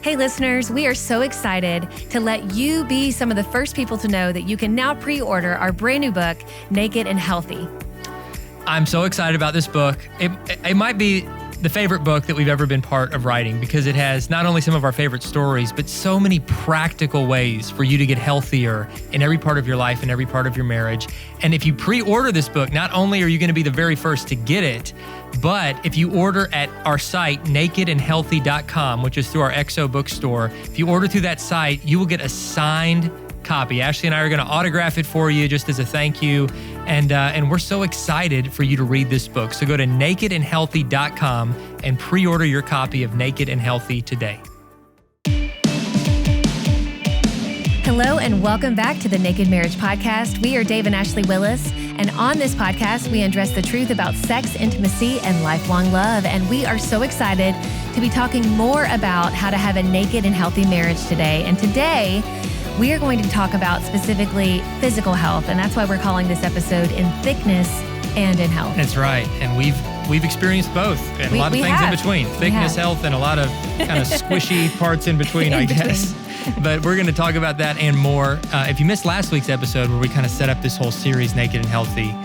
Hey listeners, we are so excited to let you be some of the first people to know that you can now pre-order our brand new book, Naked and Healthy. I'm so excited about this book. It might be the favorite book that we've ever been part of writing because it has not only some of our favorite stories, but so many practical ways for you to get healthier in every part of your life and every part of your marriage. And if you pre-order this book, not only are you going to be the very first to get it, but if you order at our site, nakedandhealthy.com, which is through our XO bookstore, if you order through that site, you will get a signed copy. Ashley and I are going to autograph it for you just as a thank you. And we're so excited for you to read this book. So go to nakedandhealthy.com and pre-order your copy of Naked and Healthy today. Hello and welcome back to the Naked Marriage Podcast. We are Dave and Ashley Willis, and on this podcast, we undress the truth about sex, intimacy, and lifelong love. And we are so excited to be talking more about how to have a naked and healthy marriage today. And today, we are going to talk about specifically physical health, and that's why we're calling this episode In Thickness and in Health. That's right, and we've experienced both, and a lot of things in between. Thickness, health, and a lot of kind of squishy parts in between, I guess. But we're going to talk about that and more. If you missed last week's episode where we kind of set up this whole series, Naked and Healthy,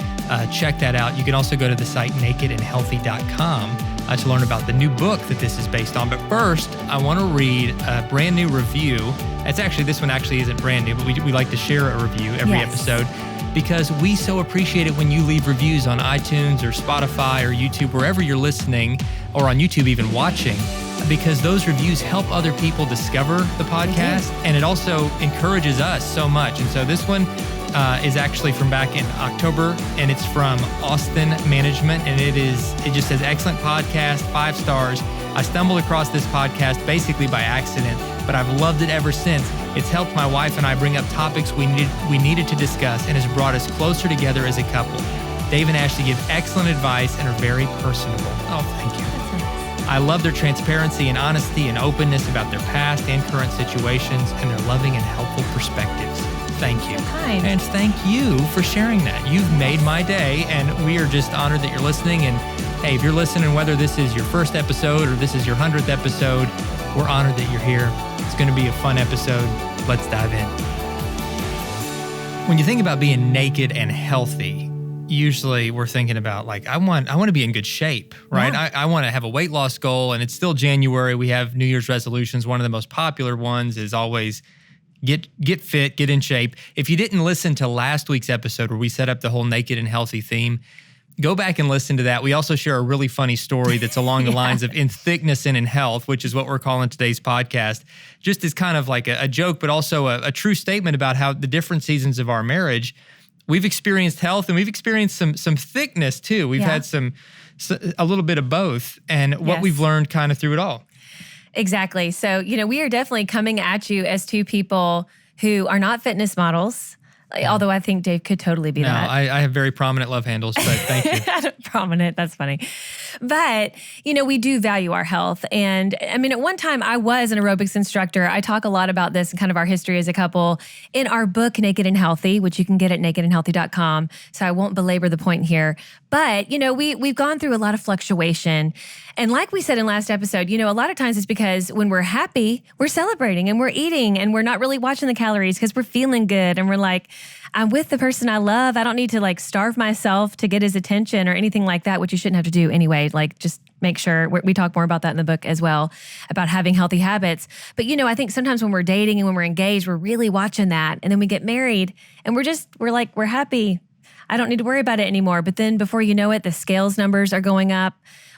check that out. You can also go to the site nakedandhealthy.com to learn about the new book that this is based on. But first, I want to read a brand new review. This one actually isn't brand new, but we like to share a review every episode because we so appreciate it when you leave reviews on iTunes or Spotify or YouTube, wherever you're listening, or on YouTube even watching, because those reviews help other people discover the podcast, and it also encourages us so much. And so this one is actually from back in October, and it's from Austin Management, and it just says, excellent podcast, 5 stars. I stumbled across this podcast basically by accident, but I've loved it ever since. It's helped my wife and I bring up topics we needed to discuss and has brought us closer together as a couple. Dave and Ashley give excellent advice and are very personable. Oh, thank you. I love their transparency and honesty and openness about their past and current situations and their loving and helpful perspectives. Thank you. So kind. And thank you for sharing that. You've made my day, and we are just honored that you're listening. And hey, if you're listening, whether this is your first episode or this is your 100th episode, we're honored that you're here. It's going to be a fun episode. Let's dive in. When you think about being naked and healthy, usually we're thinking about I want to be in good shape, right? Yeah. I want to have a weight loss goal, and it's still January. We have New Year's resolutions. One of the most popular ones is always get fit, get in shape. If you didn't listen to last week's episode where we set up the whole naked and healthy theme, go back and listen to that. We also share a really funny story that's along the lines of in thickness and in health, which is what we're calling today's podcast, just as kind of like a joke, but also a true statement about how the different seasons of our marriage, we've experienced health and we've experienced some thickness too. We've had a little bit of both, and what we've learned kind of through it all. Exactly. So, we are definitely coming at you as two people who are not fitness models, although I think Dave could totally be that. No, I have very prominent love handles, but thank you. Prominent, that's funny. But, we do value our health. And I mean, at one time I was an aerobics instructor. I talk a lot about this and kind of our history as a couple in our book, Naked and Healthy, which you can get at nakedandhealthy.com. So I won't belabor the point here. But, we've gone through a lot of fluctuation. And like we said in last episode, a lot of times it's because when we're happy, we're celebrating and we're eating and we're not really watching the calories because we're feeling good. And we're like, I'm with the person I love. I don't need to starve myself to get his attention or anything like that, which you shouldn't have to do anyway. Just make sure we talk more about that in the book as well, about having healthy habits. But, I think sometimes when we're dating and when we're engaged, we're really watching that. And then we get married and we're happy. I don't need to worry about it anymore. But then before you know it, the scales numbers are going up.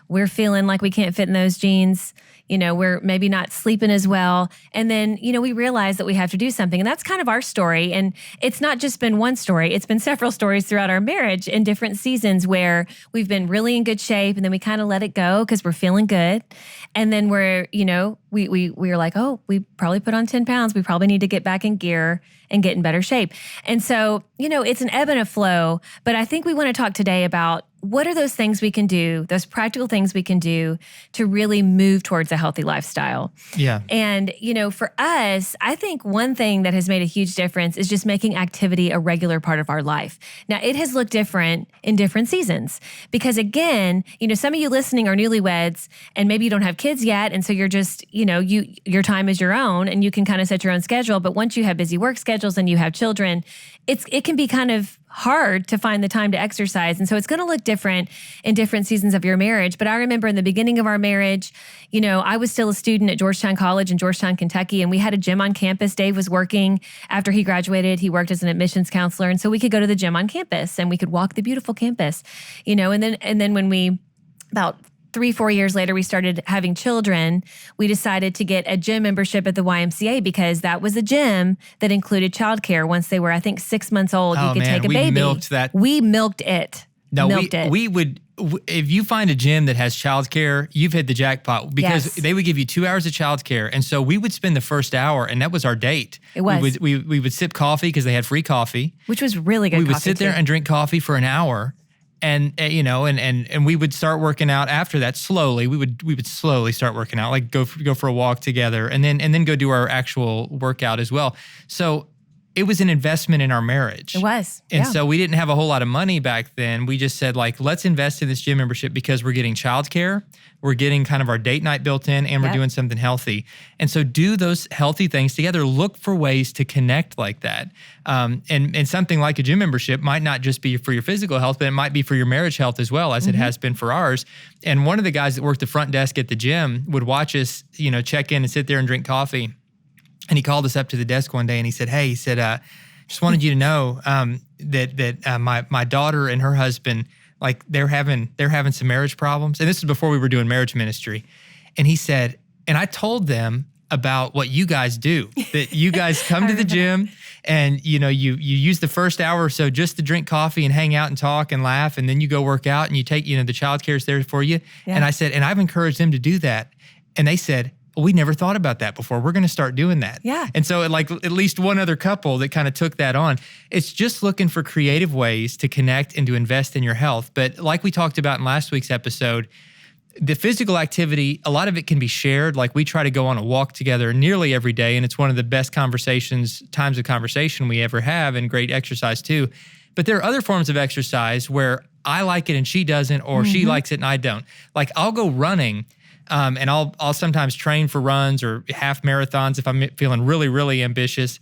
We're feeling like we can't fit in those jeans. We're maybe not sleeping as well. And then, we realize that we have to do something. And that's kind of our story. And it's not just been one story. It's been several stories throughout our marriage in different seasons where we've been really in good shape and then we kind of let it go because we're feeling good. And then we're, we're like, oh, we probably put on 10 pounds. We probably need to get back in gear and get in better shape. And so, it's an ebb and a flow. But I think we want to talk today about what are those things we can do, those practical things we can do to really move towards a a healthy lifestyle. Yeah. And, for us, I think one thing that has made a huge difference is just making activity a regular part of our life. Now, it has looked different in different seasons because, again, some of you listening are newlyweds and maybe you don't have kids yet. And so you're just, your time is your own and you can kind of set your own schedule. But once you have busy work schedules and you have children, it can be kind of hard to find the time to exercise. And so it's going to look different in different seasons of your marriage. But I remember in the beginning of our marriage, I was still a student at Georgetown College in Georgetown, Kentucky, and we had a gym on campus. Dave was working after he graduated. He worked as an admissions counselor. And so we could go to the gym on campus and we could walk the beautiful campus, and then when we, about 3-4 years later, we started having children. We decided to get a gym membership at the YMCA because that was a gym that included childcare. Once they were, I think, 6 months old, you could take a baby. We milked that. We milked it. No, we would. If you find a gym that has childcare, you've hit the jackpot because they would give you 2 hours of childcare, and so we would spend the first hour, and that was our date. It was. We would sip coffee because they had free coffee, which was really good. We would sit there and drink coffee for an hour. And we would start working out after that slowly. We would slowly start working out, like go for a walk together, and then go do our actual workout as well. So it was an investment in our marriage. It was. And so we didn't have a whole lot of money back then. We just said, let's invest in this gym membership because we're getting childcare, we're getting kind of our date night built in, and we're doing something healthy. And so do those healthy things together. Look for ways to connect like that. And something like a gym membership might not just be for your physical health, but it might be for your marriage health as well, as it has been for ours. And one of the guys that worked the front desk at the gym would watch us, check in and sit there and drink coffee. And he called us up to the desk one day and he said, just wanted you to know that my daughter and her husband, they're having some marriage problems. And this is before we were doing marriage ministry. And he said, and I told them about what you guys do, that you guys come to the gym and, you use the first hour or so just to drink coffee and hang out and talk and laugh. And then you go work out and you take, the childcare is there for you. Yeah. And I said, and I've encouraged them to do that. And they said, we never thought about that before. We're going to start doing that. Yeah. And so at least one other couple that kind of took that on. It's just looking for creative ways to connect and to invest in your health. But like we talked about in last week's episode, the physical activity, a lot of it can be shared. Like we try to go on a walk together nearly every day, and it's one of the best times of conversation we ever have, and great exercise too. But there are other forms of exercise where I like it and she doesn't, or she likes it and I don't. Like I'll go running, and I'll sometimes train for runs or half marathons if I'm feeling really, really ambitious.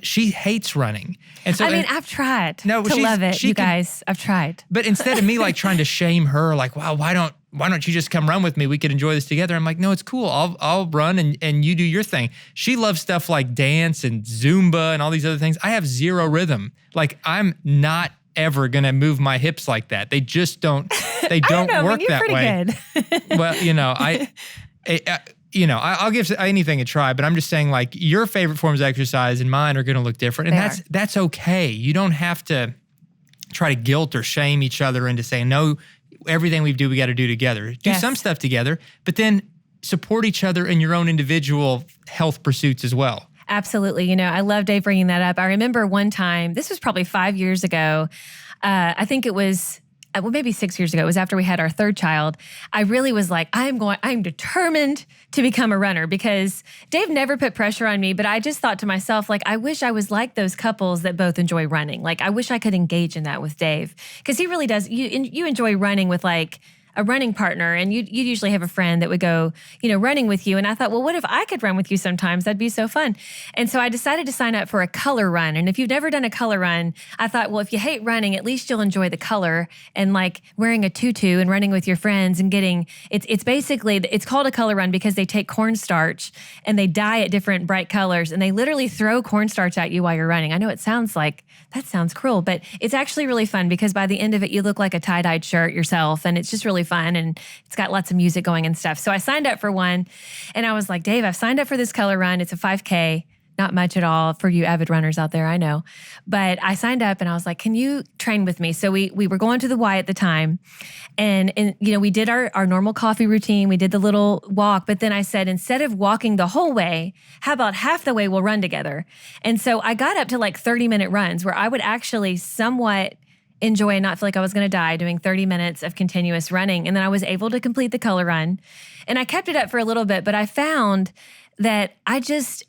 She hates running. And so I've tried to love it, you guys. I've tried. But instead of me trying to shame her, wow, why don't you just come run with me? We could enjoy this together. I'm like, no, it's cool. I'll run and you do your thing. She loves stuff like dance and Zumba and all these other things. I have zero rhythm. I'm not ever going to move my hips like that. They just don't. They don't work that way. Good. Well, I'll give anything a try, but I'm just saying your favorite forms of exercise and mine are going to look different. And that's okay. You don't have to try to guilt or shame each other into saying, no, everything we got to do together. Do some stuff together, but then support each other in your own individual health pursuits as well. Absolutely. I love Dave bringing that up. I remember one time, this was probably 5 years ago. I think it was, maybe 6 years ago. It was after we had our third child. I really was like, I'm determined to become a runner, because Dave never put pressure on me, but I just thought to myself, I wish I was like those couples that both enjoy running. I wish I could engage in that with Dave, because he really does. You enjoy running with a running partner, and you'd usually have a friend that would go, running with you. And I thought, well, what if I could run with you sometimes? That'd be so fun. And so I decided to sign up for a color run. And if you've never done a color run, I thought, well, if you hate running, at least you'll enjoy the color, and wearing a tutu and running with your friends and it's basically, it's called a color run because they take cornstarch and they dye it different bright colors, and they literally throw cornstarch at you while you're running. I know it sounds cruel, but it's actually really fun, because by the end of it, you look like a tie-dyed shirt yourself, and it's just really fun, and it's got lots of music going and stuff. So I signed up for one, and I was like, Dave, I've signed up for this color run. It's a 5K, not much at all for you avid runners out there, I know. But I signed up and I was like, can you train with me? So we were going to the Y at the time, and we did our normal coffee routine. We did the little walk, but then I said, instead of walking the whole way, how about half the way we'll run together? And so I got up to 30-minute runs where I would actually somewhat enjoy and not feel like I was going to die doing 30 minutes of continuous running. And then I was able to complete the color run. And I kept it up for a little bit, but I found that as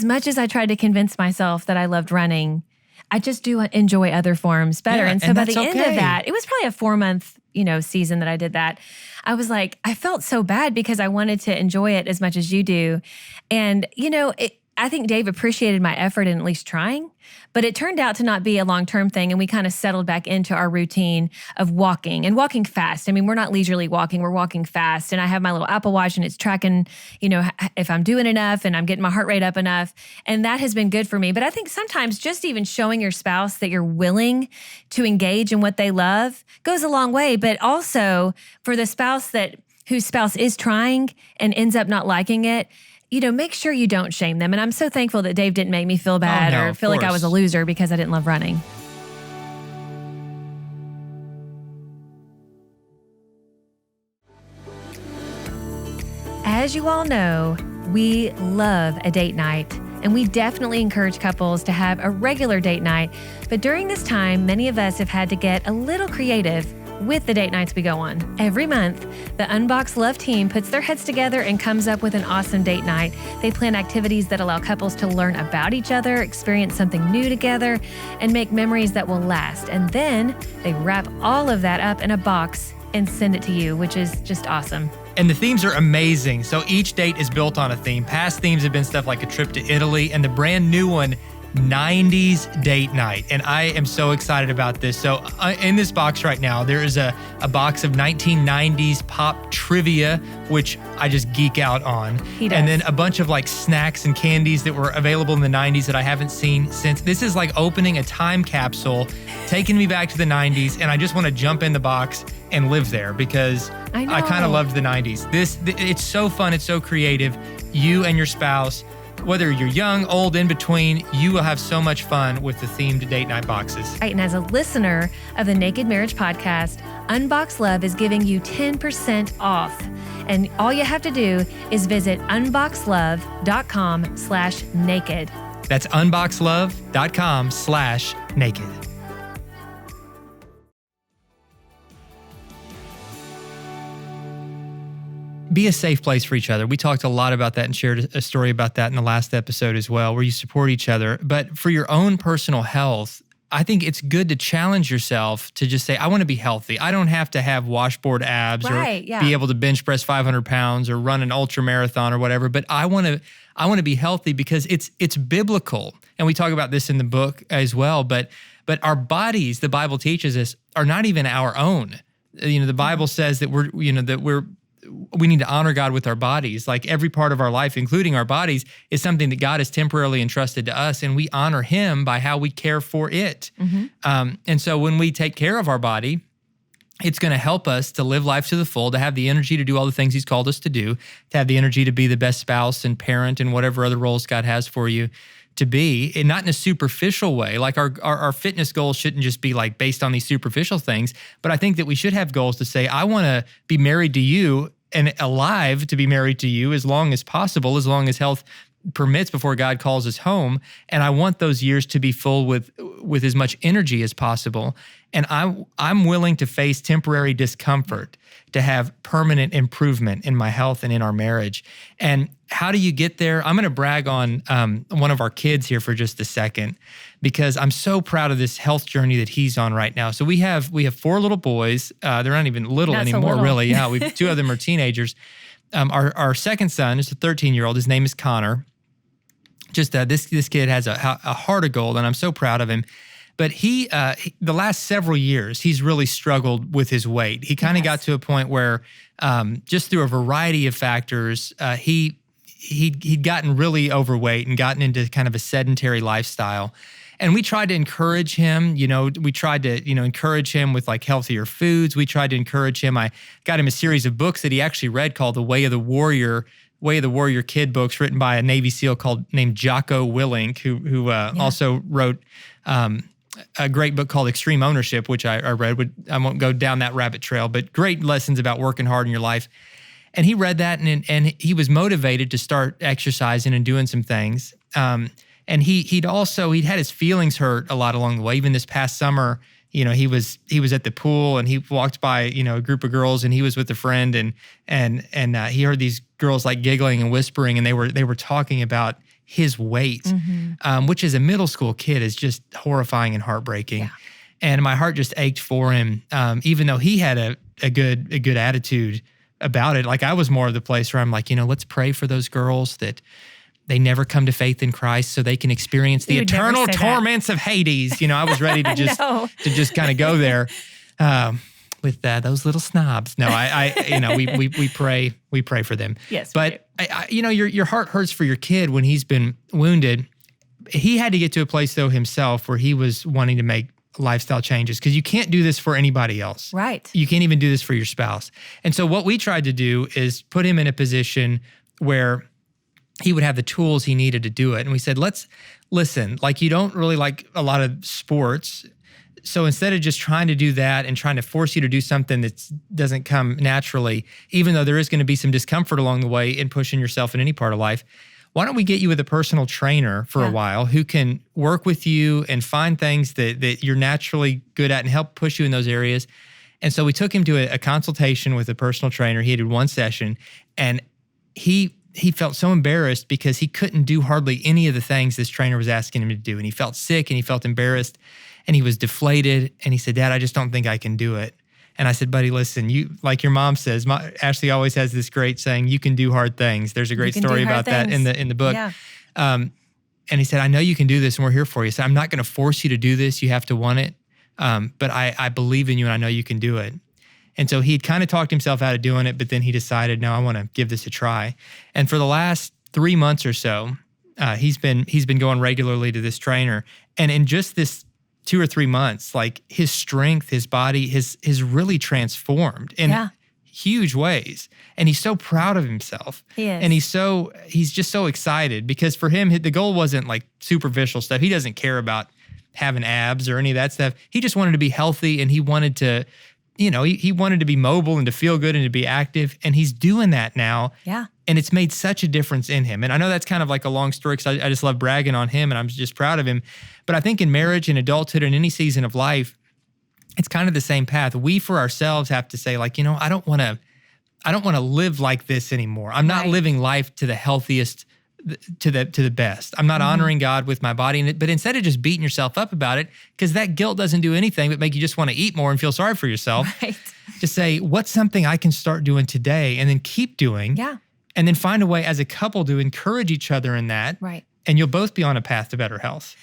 much as I tried to convince myself that I loved running, I just do enjoy other forms better. Yeah, and so by the end of okay. that, it was probably a 4-month, season that I did that. I was like, I felt so bad because I wanted to enjoy it as much as you do. And, I think Dave appreciated my effort in at least trying, but it turned out to not be a long-term thing. And we kind of settled back into our routine of walking and walking fast. I mean, we're not leisurely walking, we're walking fast. And I have my little Apple Watch and it's tracking, if I'm doing enough and I'm getting my heart rate up enough. And that has been good for me. But I think sometimes just even showing your spouse that you're willing to engage in what they love goes a long way. But also for the spouse whose spouse is trying and ends up not liking it, make sure you don't shame them. And I'm so thankful that Dave didn't make me feel bad or feel like I was a loser because I didn't love running. As you all know, we love a date night, and we definitely encourage couples to have a regular date night. But during this time, many of us have had to get a little creative with the date nights we go on. Every month, the Unbox Love team puts their heads together and comes up with an awesome date night. They plan activities that allow couples to learn about each other, experience something new together, and make memories that will last. And then they wrap all of that up in a box and send it to you, which is just awesome. And the themes are amazing. So each date is built on a theme. Past themes have been stuff like a trip to Italy, and the brand new one, 90s date night. And I am so excited about this. So in this box right now, there is a box of 1990s pop trivia, which I just geek out on. He does. And then a bunch of like snacks and candies that were available in the 90s that I haven't seen since. This is like opening a time capsule, taking me back to the 90s. And I just want to jump in the box and live there because I kind of loved the 90s. It's so fun. It's so creative. You and your spouse, whether you're young, old, in between, you will have so much fun with the themed date night boxes. Right, and as a listener of the Naked Marriage Podcast, Unbox Love is giving you 10% off. And all you have to do is visit unboxlove.com/naked. That's unboxlove.com/naked. Be a safe place for each other. We talked a lot about that and shared a story about that in the last episode as well, where you support each other. But for your own personal health, I think it's good to challenge yourself to just say, I want to be healthy. I don't have to have washboard abs or be able to bench press 500 pounds or run an ultra marathon or whatever. But I want to be healthy because it's biblical. And we talk about this in the book as well. But our bodies, the Bible teaches us, are not even our own. The Bible says that we need to honor God with our bodies. Like every part of our life, including our bodies, is something that God has temporarily entrusted to us, and we honor Him by how we care for it. Mm-hmm. And so when we take care of our body, it's going to help us to live life to the full, to have the energy to do all the things He's called us to do, to have the energy to be the best spouse and parent and whatever other roles God has for you to be, and not in a superficial way. Like our fitness goals shouldn't just be like based on these superficial things, but I think that we should have goals to say, I want to be married to you and alive to be married to you as long as possible, as long as health permits before God calls us home. And I want those years to be full with as much energy as possible. And I'm willing to face temporary discomfort to have permanent improvement in my health and in our marriage. And how do you get there? I'm going to brag on one of our kids here for just a second, because I'm so proud of this health journey that he's on right now. So we have 4 little boys. They're not even little anymore, really. Yeah, 2 of them are teenagers. Our second son is a 13-year-old. His name is Connor. Just this kid has a heart of gold, and I'm so proud of him. But he the last several years, he's really struggled with his weight. He kind of got to a point where just through a variety of factors, he'd gotten really overweight and gotten into kind of a sedentary lifestyle. And we tried to encourage him, we tried to, encourage him with like healthier foods. We tried to encourage him. I got him a series of books that he actually read called The Way of the Warrior Kid books, written by a Navy SEAL named Jocko Willink, who also wrote a great book called Extreme Ownership, which I read. I won't go down that rabbit trail, but great lessons about working hard in your life. And he read that, and he was motivated to start exercising and doing some things. And he'd had his feelings hurt a lot along the way. Even this past summer, he was at the pool and he walked by, a group of girls and he was with a friend and he heard these girls like giggling and whispering and they were talking about his weight, which as a middle school kid is just horrifying and heartbreaking. Yeah. And my heart just ached for him, even though he had a good attitude about it. Like I was more of the place where I'm like, let's pray for those girls that they never come to faith in Christ so they can experience the eternal torments of Hades. I was ready to just kind of go there with those little snobs. No, we pray for them. Yes, but your heart hurts for your kid when he's been wounded. He had to get to a place though himself where he was wanting to make lifestyle changes because you can't do this for anybody else. Right. You can't even do this for your spouse. And so what we tried to do is put him in a position where he would have the tools he needed to do it. And we said, let's listen, like you don't really like a lot of sports. So instead of just trying to do that and trying to force you to do something that doesn't come naturally, even though there is going to be some discomfort along the way in pushing yourself in any part of life, why don't we get you with a personal trainer for a while who can work with you and find things that you're naturally good at and help push you in those areas. And so we took him to a consultation with a personal trainer. He did one session and he felt so embarrassed because he couldn't do hardly any of the things this trainer was asking him to do. And he felt sick and he felt embarrassed and he was deflated. And he said, Dad, I just don't think I can do it. And I said, buddy, listen, you, like your mom says, Ashley always has this great saying, you can do hard things. There's a great story about that in the book. Yeah. And he said, I know you can do this and we're here for you. So I'm not going to force you to do this. You have to want it. But I believe in you and I know you can do it. And so he'd kind of talked himself out of doing it, but then he decided, no, I want to give this a try. And for the last 3 months or so, he's been going regularly to this trainer. And in just this 2 or 3 months, like his strength, his body has really transformed in huge ways. And he's so proud of himself. He is. And he's just so excited because for him, the goal wasn't like superficial stuff. He doesn't care about having abs or any of that stuff. He just wanted to be healthy and he wanted to, he wanted to be mobile and to feel good and to be active. And he's doing that now. Yeah. And it's made such a difference in him. And I know that's kind of like a long story because I just love bragging on him and I'm just proud of him. But I think in marriage and adulthood and any season of life, it's kind of the same path. We for ourselves have to say like, I don't want to live like this anymore. I'm not living life to the healthiest, to the best. I'm not honoring God with my body. But instead of just beating yourself up about it, because that guilt doesn't do anything but make you just want to eat more and feel sorry for yourself. Right. Just say, what's something I can start doing today and then keep doing. Yeah. And then find a way as a couple to encourage each other in that. Right. And you'll both be on a path to better health.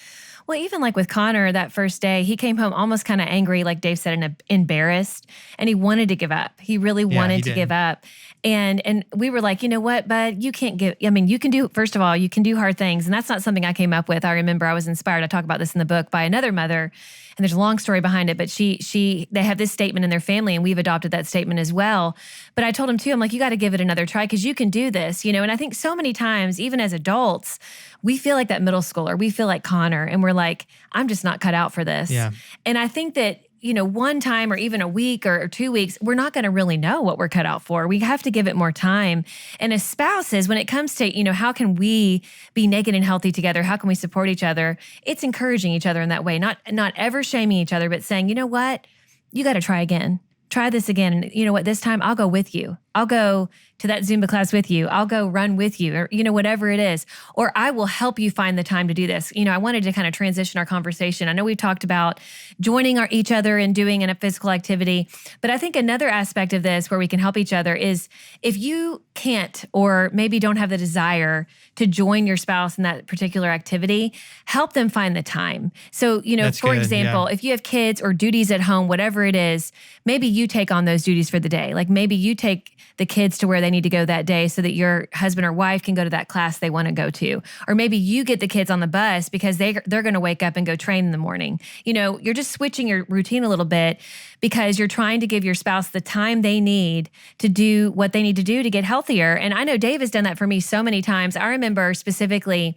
Well, even like with Connor that first day, he came home almost kind of angry, like Dave said, and embarrassed, and he wanted to give up. He really wanted to give up. And we were like, you know what, bud, you can't you can do, first of all, you can do hard things. And that's not something I came up with. I remember I was inspired. I talk about this in the book by another mother. And there's a long story behind it, but they have this statement in their family and we've adopted that statement as well. But I told him too, I'm like, you got to give it another try because you can do this, And I think so many times, even as adults, we feel like that middle schooler, we feel like Connor and we're like, I'm just not cut out for this. Yeah. And I think that, one time or even a week or 2 weeks, we're not going to really know what we're cut out for. We have to give it more time. And as spouses, when it comes to, how can we be naked and healthy together? How can we support each other? It's encouraging each other in that way, not ever shaming each other, but saying, you know what? You got to try again. Try this again. And you know what? This time I'll go with you. I'll go to that Zumba class with you. I'll go run with you or, whatever it is. Or I will help you find the time to do this. I wanted to kind of transition our conversation. I know we've talked about joining each other and doing a physical activity, but I think another aspect of this where we can help each other is if you can't or maybe don't have the desire to join your spouse in that particular activity, help them find the time. So, for example, if you have kids or duties at home, whatever it is, maybe you take on those duties for the day. Like maybe you take the kids to where they need to go that day so that your husband or wife can go to that class they want to go to. Or maybe you get the kids on the bus because they're going to wake up and go train in the morning. You're just switching your routine a little bit because you're trying to give your spouse the time they need to do what they need to do to get healthier. And I know Dave has done that for me so many times. I remember specifically,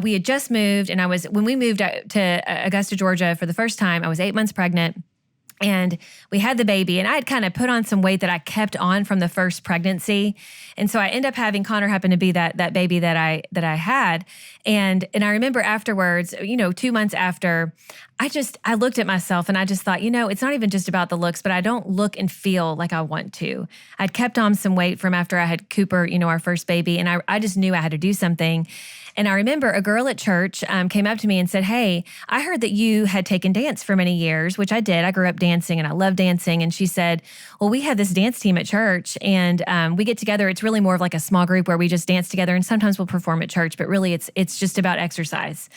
we had just moved and when we moved out to Augusta, Georgia for the first time, I was 8 months pregnant. And we had the baby, and I had kind of put on some weight that I kept on from the first pregnancy. And so I ended up having Connor happen to be that baby that I had. And I remember afterwards, 2 months after, I looked at myself and I just thought, it's not even just about the looks, but I don't look and feel like I want to. I'd kept on some weight from after I had Cooper, our first baby, and I just knew I had to do something. And I remember a girl at church came up to me and said, "Hey, I heard that you had taken dance for many years," which I did. I grew up dancing and I love dancing. And she said, "Well, we have this dance team at church and we get together. It's really more of like a small group where we just dance together, and sometimes we'll perform at church, but really it's just about exercise."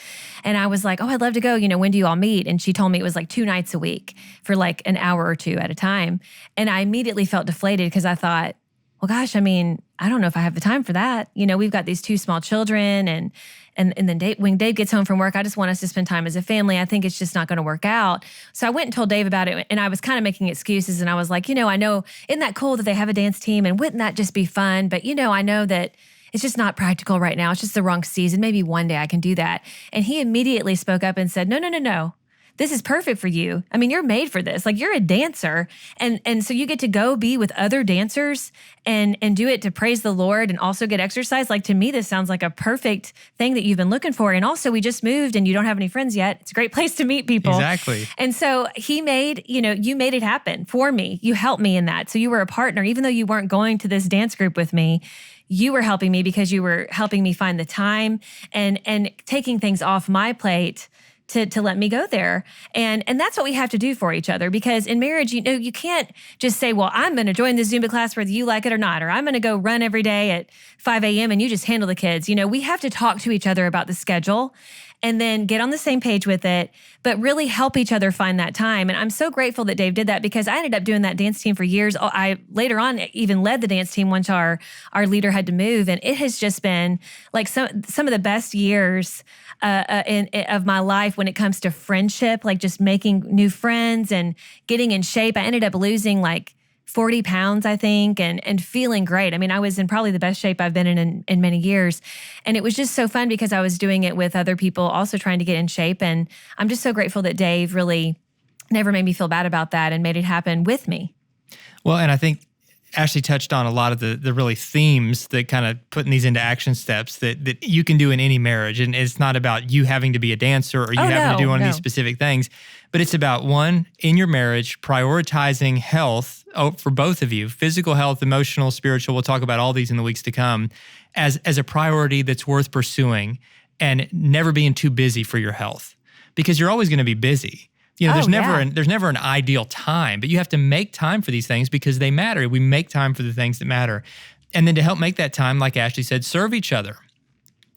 And I was like, "Oh, I'd love to go. When do you all meet?" And she told me it was like 2 nights a week for like an hour or 2 at a time. And I immediately felt deflated because I thought, well, gosh, I don't know if I have the time for that. We've got these 2 small children, and then when Dave gets home from work, I just want us to spend time as a family. I think it's just not going to work out. So I went and told Dave about it, and I was kind of making excuses, and I was like, I know, isn't that cool that they have a dance team, and wouldn't that just be fun? But, I know that it's just not practical right now. It's just the wrong season. Maybe one day I can do that. And he immediately spoke up and said, no. This is perfect for you. You're made for this. Like, you're a dancer. And so you get to go be with other dancers and do it to praise the Lord and also get exercise. Like, to me, this sounds like a perfect thing that you've been looking for. And also, we just moved and you don't have any friends yet. It's a great place to meet people. Exactly. And so you made it happen for me. You helped me in that. So you were a partner, even though you weren't going to this dance group with me. You were helping me because you were helping me find the time and taking things off my plate to let me go there. And that's what we have to do for each other, because in marriage, you can't just say, well, I'm going to join the Zumba class whether you like it or not, or I'm going to go run every day at 5 a.m. and you just handle the kids. We have to talk to each other about the schedule and then get on the same page with it, but really help each other find that time. And I'm so grateful that Dave did that, because I ended up doing that dance team for years. I later on even led the dance team once our leader had to move. And it has just been like some of the best years of my life when it comes to friendship, like just making new friends and getting in shape. I ended up losing like 40 pounds, I think, and feeling great. I was in probably the best shape I've been in many years. And it was just so fun because I was doing it with other people also trying to get in shape. And I'm just so grateful that Dave really never made me feel bad about that and made it happen with me. Well, and I think Ashley touched on a lot of the really themes that kind of putting these into action steps that you can do in any marriage. And it's not about you having to be a dancer or you having to do one of these specific things, but it's about, one, in your marriage, prioritizing health for both of you, physical health, emotional, spiritual. We'll talk about all these in the weeks to come as a priority that's worth pursuing, and never being too busy for your health, because you're always going to be busy. There's never an ideal time, but you have to make time for these things because they matter. We make time for the things that matter. And then to help make that time, like Ashley said, serve each other.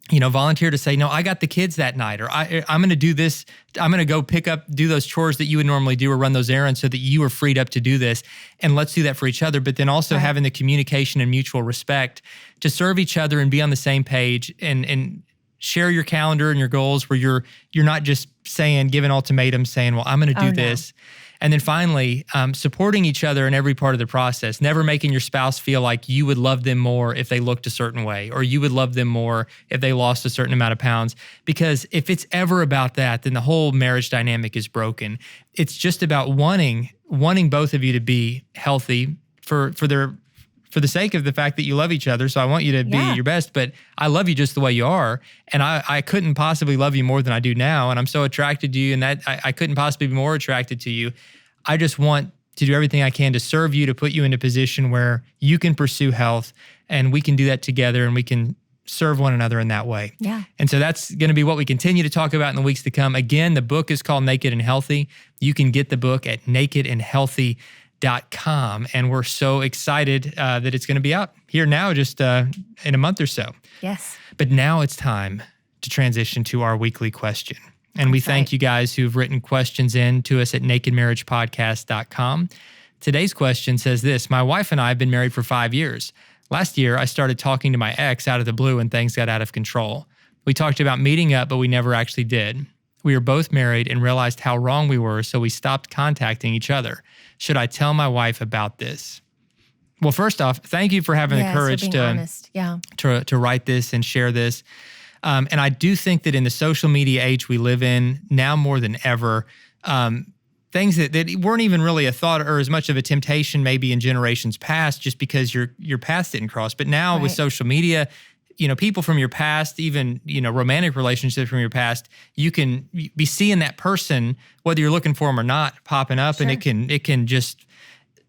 Volunteer to say, no, I got the kids that night, or I'm going to do this. I'm going to go do those chores that you would normally do, or run those errands so that you are freed up to do this. And let's do that for each other. But then also having the communication and mutual respect to serve each other and be on the same page and share your calendar and your goals, where you're not just giving ultimatums, saying, well, I'm going to do this. And then finally, supporting each other in every part of the process, never making your spouse feel like you would love them more if they looked a certain way, or you would love them more if they lost a certain amount of pounds. Because if it's ever about that, then the whole marriage dynamic is broken. It's just about wanting both of you to be healthy for the sake of the fact that you love each other. So I want you to be your best, but I love you just the way you are. And I couldn't possibly love you more than I do now. And I'm so attracted to you, and that I couldn't possibly be more attracted to you. I just want to do everything I can to serve you, to put you in a position where you can pursue health, and we can do that together, and we can serve one another in that way. Yeah. And so that's going to be what we continue to talk about in the weeks to come. Again, the book is called Naked and Healthy. You can get the book at nakedandhealthy.com. And we're so excited that it's going to be out here now, just in a month or so. Yes. But now it's time to transition to our weekly question. And we thank you guys who've written questions in to us at nakedmarriagepodcast.com. Today's question says this: my wife and I have been married for 5 years. Last year, I started talking to my ex out of the blue and things got out of control. We talked about meeting up, but we never actually did. We were both married and realized how wrong we were, so we stopped contacting each other. Should I tell my wife about this? Well, first off, thank you for having the courage to write this and share this. And I do think that in the social media age we live in, now more than ever, things that weren't even really a thought or as much of a temptation maybe in generations past, just because your paths didn't cross. But now with social media, people from your past, even, romantic relationships from your past, you can be seeing that person, whether you're looking for them or not, popping up. Sure. And it can just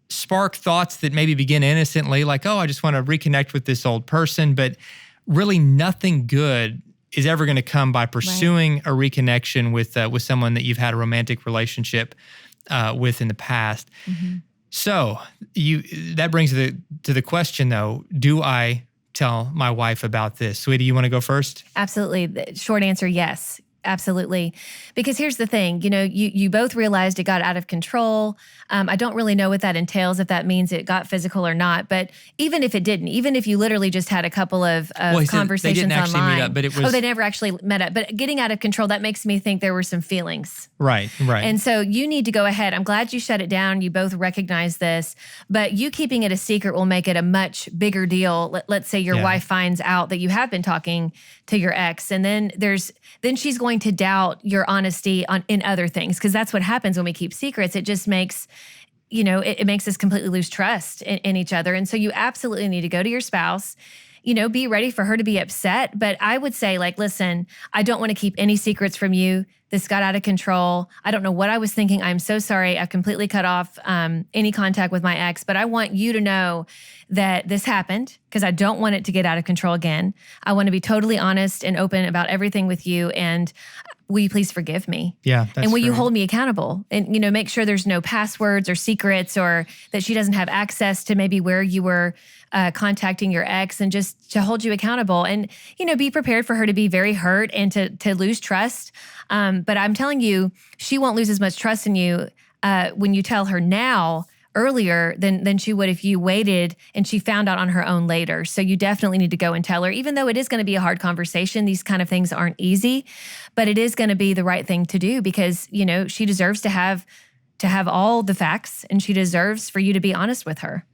spark thoughts that maybe begin innocently, like, oh, I just want to reconnect with this old person. But really nothing good is ever going to come by pursuing a reconnection with someone that you've had a romantic relationship with in the past. Mm-hmm. So that brings to the question, though, do I tell my wife about this? Sweetie, you want to go first? Absolutely. The short answer, yes. Absolutely. Because here's the thing, you both realized it got out of control. I don't really know what that entails, if that means it got physical or not. But even if it didn't, even if you literally just had a couple of conversations they didn't online. Meet up, but it was, they never actually met up. But getting out of control, that makes me think there were some feelings. Right. And so you need to go ahead. I'm glad you shut it down. You both recognize this. But you keeping it a secret will make it a much bigger deal. Let's say your wife finds out that you have been talking to your ex, and then she's going to doubt your honesty in other things, because that's what happens when we keep secrets. It just makes, it makes us completely lose trust in each other. And so you absolutely need to go to your spouse, be ready for her to be upset. But I would say, listen, I don't want to keep any secrets from you. This got out of control. I don't know what I was thinking. I'm so sorry. I've completely cut off any contact with my ex, but I want you to know that this happened, because I don't want it to get out of control again. I want to be totally honest and open about everything with you. And will you please forgive me? Yeah. And will you hold me accountable? And, make sure there's no passwords or secrets, or that she doesn't have access to maybe where you were contacting your ex, and just to hold you accountable. And, be prepared for her to be very hurt and to lose trust. But I'm telling you, she won't lose as much trust in you when you tell her now earlier than she would if you waited and she found out on her own later. So you definitely need to go and tell her, even though it is going to be a hard conversation. These kind of things aren't easy, but it is going to be the right thing to do, because, she deserves to have all the facts, and she deserves for you to be honest with her.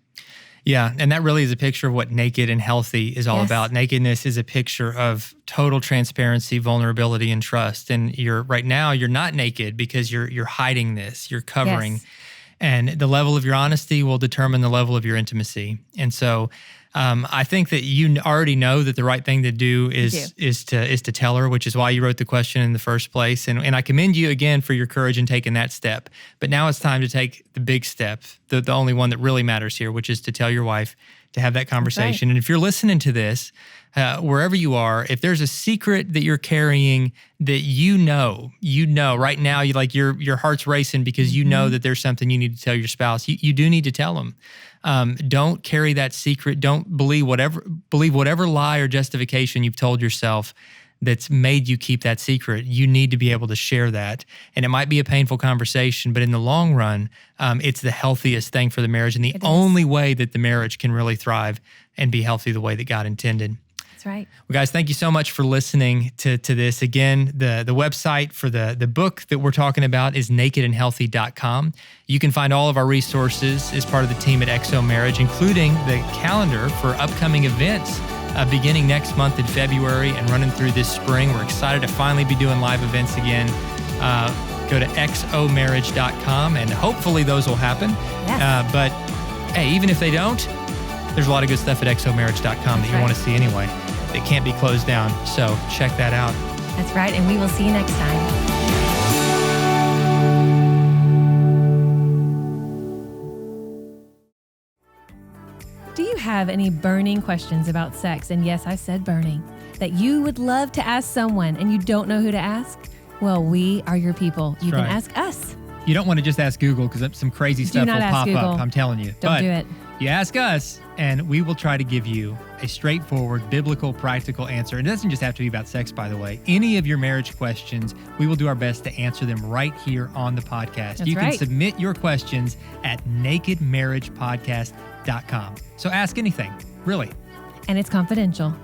Yeah, and that really is a picture of what naked and healthy is all about. Nakedness is a picture of total transparency, vulnerability, and trust. And right now you're not naked because you're hiding this, you're covering. Yes. And the level of your honesty will determine the level of your intimacy. And so I think that you already know that the right thing to do is to tell her, which is why you wrote the question in the first place. And I commend you again for your courage in taking that step. But now it's time to take the big step, the only one that really matters here, which is to tell your wife, to have that conversation. Right. And if you're listening to this, wherever you are, if there's a secret that you're carrying that you know right now, your heart's racing because you know that there's something you need to tell your spouse, you do need to tell them. Don't carry that secret. Don't believe whatever lie or justification you've told yourself that's made you keep that secret. You need to be able to share that. And it might be a painful conversation, but in the long run, it's the healthiest thing for the marriage, and the only way that the marriage can really thrive and be healthy the way that God intended. That's right. Well, guys, thank you so much for listening to this. Again, the website for the book that we're talking about is nakedandhealthy.com. You can find all of our resources as part of the team at XO Marriage, including the calendar for upcoming events beginning next month in February and running through this spring. We're excited to finally be doing live events again. Go to xomarriage.com, and hopefully those will happen. Yes. But hey, even if they don't, there's a lot of good stuff at xomarriage.com that you want to see anyway. It can't be closed down. So check that out. That's right. And we will see you next time. Do you have any burning questions about sex? And yes, I said burning. That you would love to ask someone and you don't know who to ask? Well, we are your people. You can ask us. You don't want to just ask Google, because some crazy stuff will pop up. I'm telling you. Don't do it. You ask us, and we will try to give you a straightforward, biblical, practical answer. And it doesn't just have to be about sex, by the way. Any of your marriage questions, we will do our best to answer them right here on the podcast. That's you can submit your questions at nakedmarriagepodcast.com. So ask anything, really. And it's confidential.